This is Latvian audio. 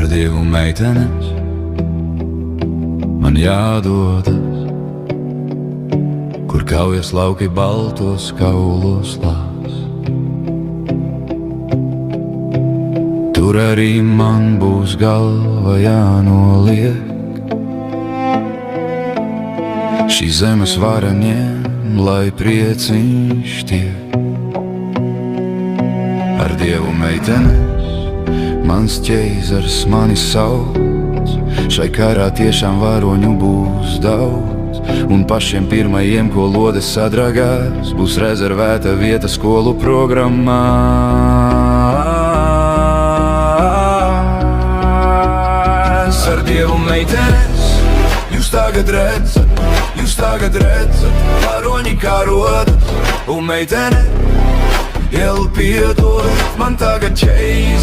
ar Dievu meitenes man jādodas, kur kaujas lauki baltos kaulos lās. Tur arī man būs galva jānoliek šī zemes vareniem, lai prieciņš tiek. Ar Dievu meitenes mans ķeizars mani sauc, šai karā tiešām varoņu būs daudz, un pašiem pirmajiem, ko lodes sadragās, būs rezervēta vieta skolu programmā. Ar Dievu meitenes jūs tagad redzat, varoņi kā rodas, un meitene, Jēl piedod, man tagad ķeiza.